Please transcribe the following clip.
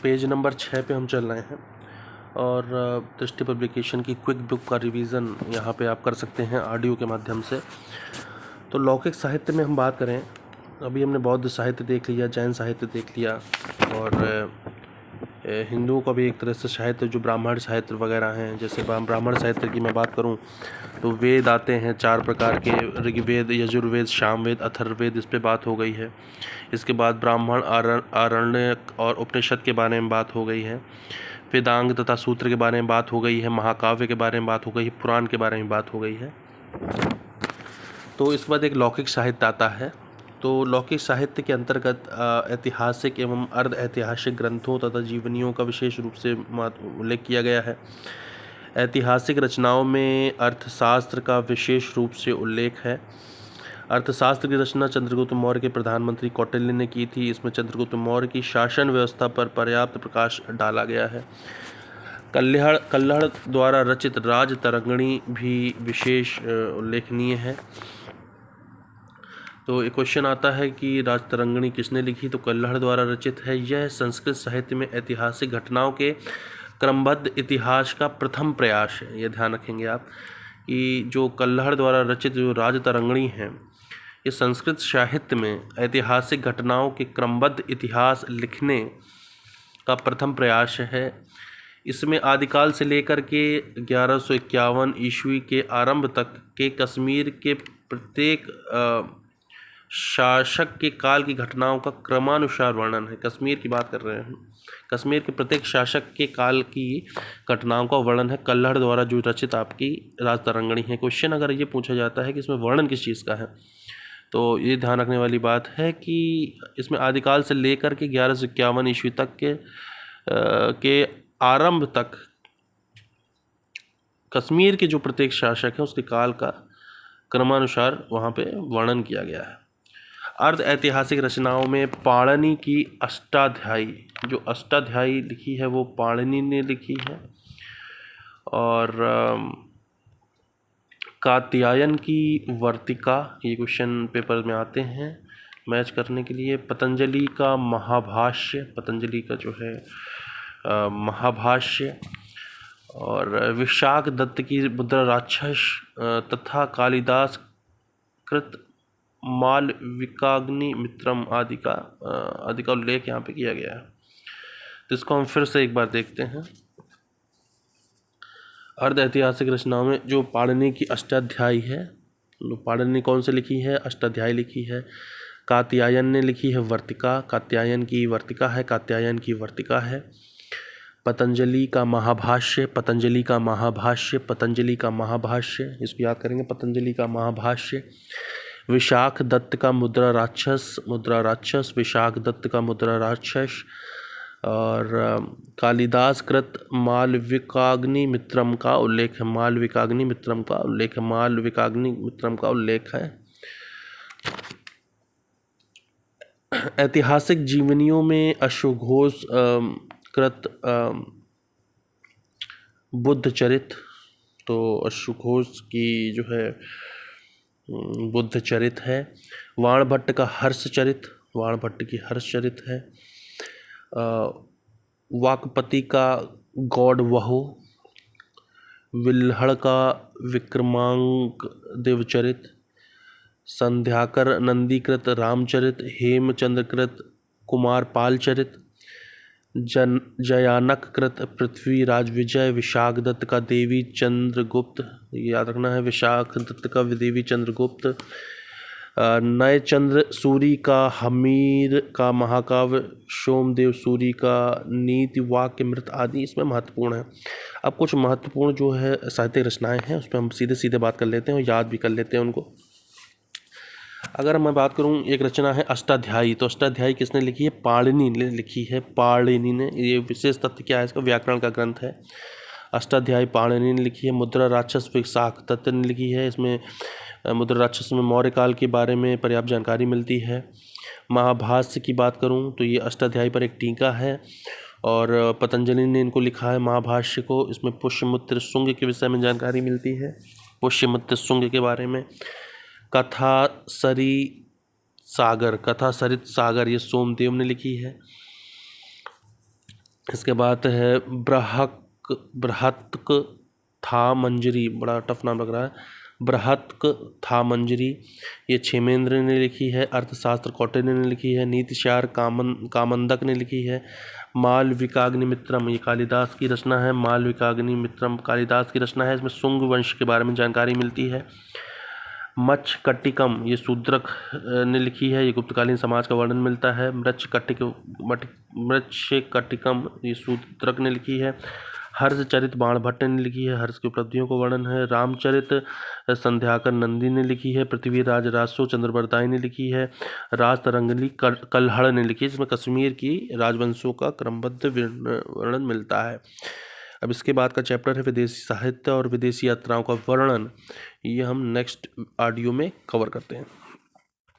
Page number 6 पे हम चल रहे हैं और दृष्टि पब्लिकेशन की क्विक बुक का रिवीजन यहाँ पे आप कर सकते हैं ऑडियो के माध्यम से। तो लौकिक साहित्य में हम बात करें, अभी हमने बौद्ध साहित्य देख लिया, जैन साहित्य देख लिया और हिंदुओं का भी एक तरह से साहित्य जो ब्राह्मण साहित्य वगैरह हैं। जैसे ब्राह्मण साहित्य की मैं बात करूं तो वेद आते हैं 4 प्रकार के, ऋग्वेद, यजुर्वेद, सामवेद, अथर्ववेद, इस पे बात हो गई है। इसके बाद ब्राह्मण, आरण्यक और उपनिषद के बारे में बात हो गई है। वेदांग तथा सूत्र के बारे में बात हो गई है। महाकाव्य के बारे में बात हो गई है। पुराण के बारे में बात हो गई है। तो इस बाद एक लौकिक साहित्य आता है। तो लौकिक साहित्य के अंतर्गत ऐतिहासिक एवं अर्ध ऐतिहासिक ग्रंथों तथा जीवनियों का विशेष रूप से उल्लेख किया गया है। ऐतिहासिक रचनाओं में अर्थशास्त्र का विशेष रूप से उल्लेख है। अर्थशास्त्र की रचना चंद्रगुप्त मौर्य के प्रधानमंत्री कौटिल्य ने की थी। इसमें चंद्रगुप्त मौर्य की शासन व्यवस्था पर पर्याप्त प्रकाश डाला गया है। कल्हड़ द्वारा रचित राजतरंगिणी भी विशेष उल्लेखनीय है। तो एक क्वेश्चन आता है कि राजतरंगिणी किसने लिखी, तो कल्हड़ द्वारा रचित है। यह संस्कृत साहित्य में ऐतिहासिक घटनाओं के क्रमबद्ध इतिहास का प्रथम प्रयास है। ये ध्यान रखेंगे आप कि जो कल्हड़ द्वारा रचित जो राजतरंगिणी है, ये संस्कृत साहित्य में ऐतिहासिक घटनाओं के क्रमबद्ध इतिहास लिखने का प्रथम प्रयास है। इसमें आदिकाल से लेकर के 1151 ईस्वी के आरंभ तक के कश्मीर के प्रत्येक शासक के काल की घटनाओं का क्रमानुसार वर्णन है। कश्मीर की बात कर रहे हैं, कश्मीर के प्रत्येक शासक के काल की घटनाओं का वर्णन है कल्हड़ द्वारा जो रचित आपकी राजतरंगिणी है। क्वेश्चन अगर ये पूछा जाता है कि इसमें वर्णन किस चीज़ का है, तो ये ध्यान रखने वाली बात है कि इसमें आदिकाल से लेकर के 1151 ईस्वी तक के आरंभ तक कश्मीर के जो प्रत्येक शासक है उसके काल का क्रमानुसार वहाँ पे वर्णन किया गया है। अर्ध ऐतिहासिक रचनाओं में पाणिनि की अष्टाध्यायी, जो अष्टाध्यायी लिखी है वो पाणिनि ने लिखी है। और कात्यायन की वर्तिका, ये क्वेश्चन पेपर में आते हैं मैच करने के लिए। पतंजलि का महाभाष्य, पतंजलि का जो है महाभाष्य। और विशाख दत्त की मुद्रा राक्षस तथा कालिदास कृत मालविकाग्नि मित्रम आदि का उल्लेख यहाँ पे किया गया है। तो इसको हम फिर से एक बार देखते हैं। अर्ध ऐतिहासिक रचनाओं में जो पाणिनि की अष्टाध्यायी है, तो पाणिनि कौन से लिखी है, अष्टाध्यायी लिखी है। कात्यायन ने लिखी है वर्तिका, कात्यायन की वर्तिका है, कात्यायन की वर्तिका है। पतंजलि का महाभाष्य, पतंजलि का महाभाष्य, पतंजलि का महाभाष्य, इसको याद करेंगे, पतंजलि का महाभाष्य। विशाख दत्त का मुद्रा राक्षस, मुद्रा राक्षस, विशाख दत्त का मुद्रा राक्षस। और कालिदास कृत मालविकाग्नि मित्रम का उल्लेख है, मालविकाग्नि मित्रम का उल्लेख है, मालविकाग्नि मित्रम का उल्लेख है। ऐतिहासिक जीवनियों में अश्वघोष कृत बुद्ध चरित, तो अश्वघोष की जो है बुद्ध चरित है। वाणभट्ट का हर्ष चरित, वाणभट्ट की हर्ष चरित है। वाकपति का गौडवहु, विल्हड़ का विक्रमांक देवचरित, संध्याकर नंदीकृत रामचरित, हेमचंद्रकृत कुमारपाल चरित, जयानक कृत पृथ्वीराज विजय, विशाख दत्त का देवी चंद्रगुप्त, याद रखना है, विशाख दत्त का देवी चंद्रगुप्त। नय चंद्र सूरी का हमीर का महाकाव्य, सोमदेव सूरी का नीति वाक्य मृत आदि इसमें महत्वपूर्ण है। अब कुछ महत्वपूर्ण जो है साहित्यिक रचनाएं हैं उस पर हम सीधे सीधे बात कर लेते हैं और याद भी कर लेते हैं उनको। अगर मैं बात करूं, एक रचना है अष्टाध्यायी, तो अष्टाध्यायी किसने लिखी है, पाणिनि ने लिखी है, पाणिनि ने। ये विशेष तथ्य क्या है, इसका व्याकरण का ग्रंथ है। अष्टाध्यायी पाणिनि ने लिखी है। मुद्रा राक्षस विशाख दत्त ने लिखी है। इसमें मुद्रा राक्षस में मौर्य काल के बारे में पर्याप्त जानकारी मिलती है। महाभाष्य की बात करूं तो ये अष्टाध्यायी पर एक टीका है और पतंजलि ने इनको लिखा है महाभाष्य को। इसमें पुष्यमित्र शुंग के विषय में जानकारी मिलती है, पुष्यमित्र शुंग के बारे में। कथा सरित सागर ये सोमदेव ने लिखी है। इसके बाद है बृहत्क था मंजरी, बड़ा टफ नाम लग रहा है, बृहत्क था मंजरी, ये क्षेमेंद्र ने लिखी है। अर्थशास्त्र कौटिल्य ने लिखी है। नीतिशार कामंदक ने लिखी है। मालविकाग्निमित्रम, ये कालिदास की रचना है। मालविकाग्निमित्रम कालिदास की रचना है। इसमें शुंग वंश के बारे में जानकारी मिलती है। मच्छकटिकम, ये शूद्रक ने लिखी है। ये गुप्तकालीन समाज का वर्णन मिलता है। मृच्छकटिकम, ये शूद्रक ने लिखी है। हर्षचरित बाणभट्ट ने लिखी है। हर्ष की उपलब्धियों को वर्णन है। रामचरित संध्याकर नंदी ने लिखी है। पृथ्वीराज रासो चंद्रबरदाई ने लिखी है। राज तरंगली कल्हड़ ने लिखी है, जिसमें कश्मीर की राजवंशों का क्रमबद्ध वर्णन मिलता है। अब इसके बाद का चैप्टर है विदेशी साहित्य और विदेशी यात्राओं का वर्णन। ये हम नेक्स्ट ऑडियो में कवर करते हैं।